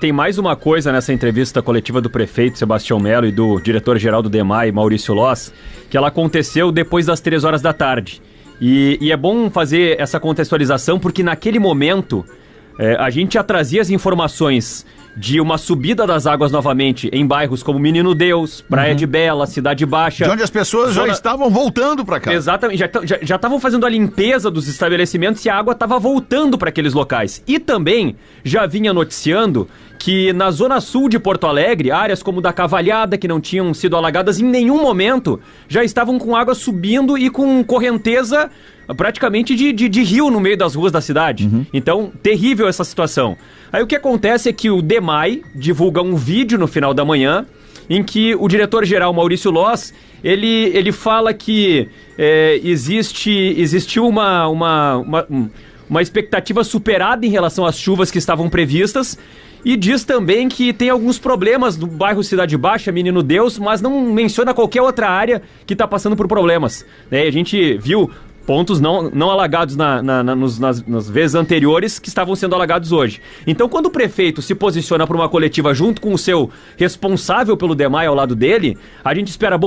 Tem mais uma coisa nessa entrevista coletiva do prefeito Sebastião Melo e do diretor-geral do DEMAI, Maurício Loss, que ela aconteceu depois das 3 horas da tarde. E é bom fazer essa contextualização porque naquele momento a gente já trazia as informações de uma subida das águas novamente em bairros como Menino Deus, Praia de Bela, Cidade Baixa. De onde as pessoas já estavam voltando para cá. Exatamente, já estavam fazendo a limpeza dos estabelecimentos e a água estava voltando para aqueles locais. E também já vinha noticiando que na zona sul de Porto Alegre, áreas como da Cavalhada, que não tinham sido alagadas em nenhum momento, já estavam com água subindo e com correnteza praticamente de rio no meio das ruas da cidade. Então, terrível essa situação. Aí o que acontece é que o DEMAI divulga um vídeo no final da manhã em que diretor-geral Maurício Loss, ele fala que existiu uma expectativa superada em relação às chuvas que estavam previstas. E diz também que tem alguns problemas no bairro Cidade Baixa, Menino Deus, mas não menciona qualquer outra área que está passando por problemas. A gente viu pontos não alagados nas vezes anteriores que estavam sendo alagados hoje. Então, quando o prefeito se posiciona para uma coletiva junto com o seu responsável pelo DEMAI ao lado dele, a gente espera,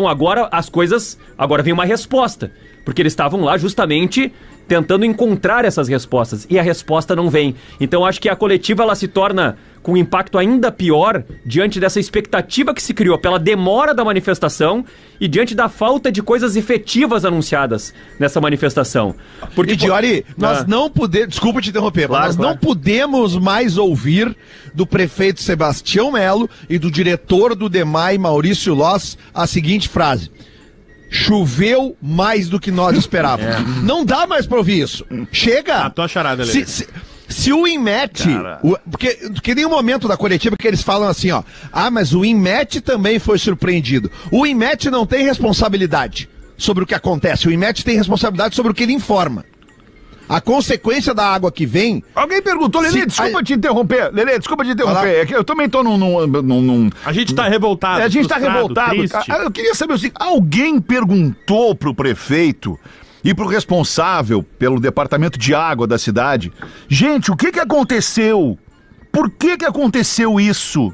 agora vem uma resposta. Porque eles estavam lá justamente tentando encontrar essas respostas. E a resposta não vem. Então, acho que a coletiva ela se torna com um impacto ainda pior diante dessa expectativa que se criou pela demora da manifestação e diante da falta de coisas efetivas anunciadas nessa manifestação. Porque, Diori, nós não podemos... Desculpa te interromper, mas nós não podemos mais ouvir do prefeito Sebastião Melo e do diretor do DEMAI, Maurício Loss, a seguinte frase: choveu mais do que nós esperávamos. Não dá mais pra ouvir isso. Chega! Tô acharada, Se o INMET, porque tem um momento da coletiva que eles falam assim, mas o INMET também foi surpreendido. O INMET não tem responsabilidade sobre o que acontece, o INMET tem responsabilidade sobre o que ele informa. A consequência da água que vem... Alguém perguntou, Lelê, desculpa te interromper. É que eu também tô num... A gente tá revoltado. A gente tá revoltado. Eu queria saber o seguinte, alguém perguntou pro prefeito e pro responsável pelo departamento de água da cidade: gente, o que aconteceu? Por que aconteceu isso?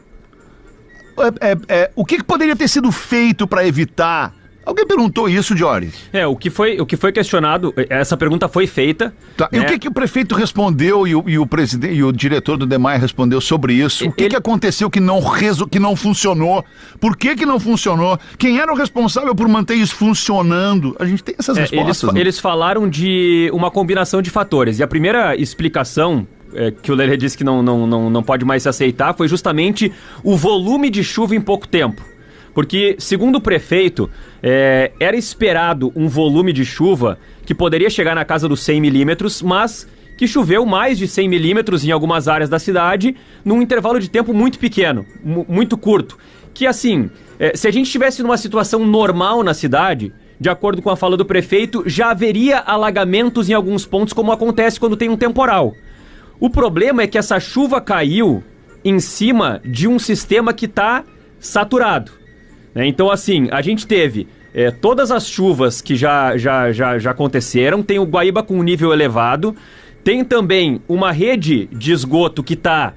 O que poderia ter sido feito para evitar? Alguém perguntou isso, Diori? O que foi questionado, essa pergunta foi feita. Tá. E o que o prefeito respondeu e o presidente e o diretor do DEMAI respondeu sobre isso? O que aconteceu que não funcionou? Por que não funcionou? Quem era o responsável por manter isso funcionando? A gente tem essas respostas. Eles falaram de uma combinação de fatores. E a primeira explicação que o Lelê disse que não pode mais se aceitar foi justamente o volume de chuva em pouco tempo. Porque, segundo o prefeito, era esperado um volume de chuva que poderia chegar na casa dos 100 milímetros, mas que choveu mais de 100 milímetros em algumas áreas da cidade num intervalo de tempo muito pequeno, muito curto. Que, assim, se a gente estivesse numa situação normal na cidade, de acordo com a fala do prefeito, já haveria alagamentos em alguns pontos, como acontece quando tem um temporal. O problema é que essa chuva caiu em cima de um sistema que está saturado. Então, assim, a gente teve todas as chuvas que já aconteceram, tem o Guaíba com um nível elevado, tem também uma rede de esgoto que está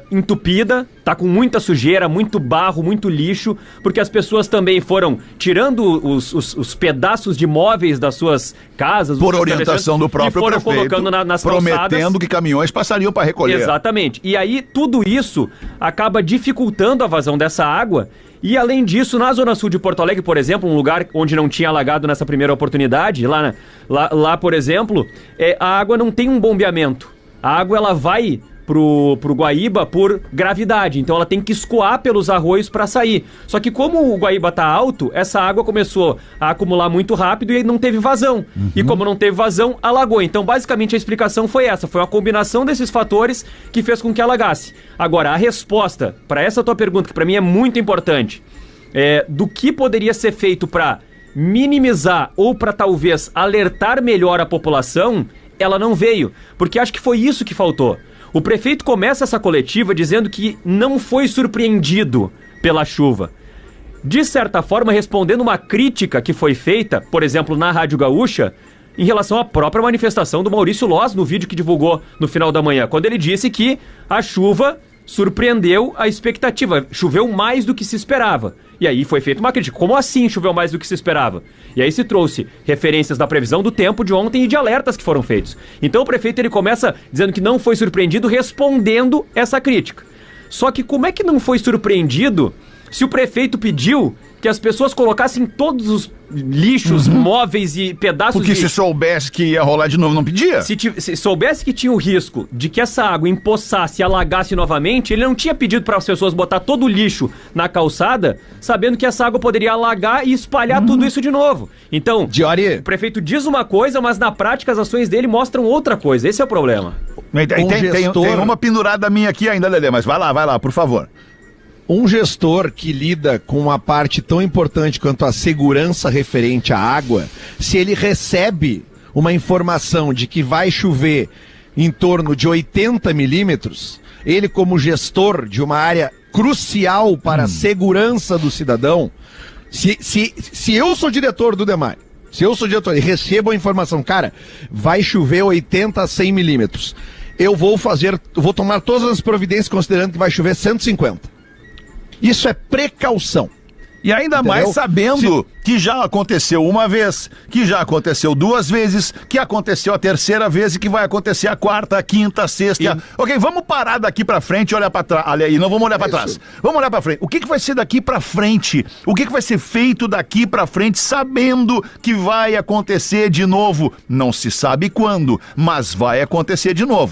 entupida, tá com muita sujeira, muito barro, muito lixo, porque as pessoas também foram tirando os pedaços de móveis das suas casas. Por orientação do próprio prefeito, colocando nas prometendo calçadas, que caminhões passariam para recolher. Exatamente. E aí tudo isso acaba dificultando a vazão dessa água. E além disso, na zona sul de Porto Alegre, por exemplo, um lugar onde não tinha alagado nessa primeira oportunidade, lá por exemplo, a água não tem um bombeamento. A água ela vai pro Guaíba por gravidade, então ela tem que escoar pelos arroios para sair. Só que como o Guaíba tá alto, essa água começou a acumular muito rápido e não teve vazão. E como não teve vazão, alagou. Então basicamente a explicação foi essa, foi uma combinação desses fatores que fez com que alagasse. Agora, a resposta para essa tua pergunta, que para mim é muito importante, do que poderia ser feito para minimizar ou para talvez alertar melhor a população, ela não veio, porque acho que foi isso que faltou. O prefeito começa essa coletiva dizendo que não foi surpreendido pela chuva. De certa forma, respondendo uma crítica que foi feita, por exemplo, na Rádio Gaúcha, em relação à própria manifestação do Maurício Loss no vídeo que divulgou no final da manhã, quando ele disse que a chuva surpreendeu a expectativa. Choveu mais do que se esperava. E aí foi feita uma crítica. Como assim choveu mais do que se esperava? E aí se trouxe referências da previsão do tempo de ontem e de alertas que foram feitos. Então o prefeito ele começa dizendo que não foi surpreendido, respondendo essa crítica. Só que como é que não foi surpreendido se o prefeito pediu que as pessoas colocassem todos os lixos, móveis e pedaços Porque se soubesse que ia rolar de novo, não pedia? Se soubesse que tinha o risco de que essa água empoçasse e alagasse novamente, ele não tinha pedido para as pessoas botar todo o lixo na calçada, sabendo que essa água poderia alagar e espalhar tudo isso de novo. Então, o prefeito diz uma coisa, mas na prática as ações dele mostram outra coisa. Esse é o problema. Tem uma pendurada minha aqui ainda, Lelê, mas vai lá, por favor. Um gestor que lida com uma parte tão importante quanto a segurança referente à água, se ele recebe uma informação de que vai chover em torno de 80 milímetros, ele como gestor de uma área crucial para a segurança do cidadão, se eu sou diretor do DEMAI, e recebo a informação, cara, vai chover 80 a 100 milímetros, eu vou tomar todas as providências considerando que vai chover 150. Isso é precaução. E ainda mais sabendo que já aconteceu uma vez, que já aconteceu duas vezes, que aconteceu a terceira vez e que vai acontecer a quarta, a quinta, a sexta. Ok, vamos parar daqui pra frente e olhar pra trás. Olha aí, não vamos olhar pra trás. Vamos olhar pra frente. O que vai ser daqui pra frente? O que vai ser feito daqui pra frente sabendo que vai acontecer de novo? Não se sabe quando, mas vai acontecer de novo.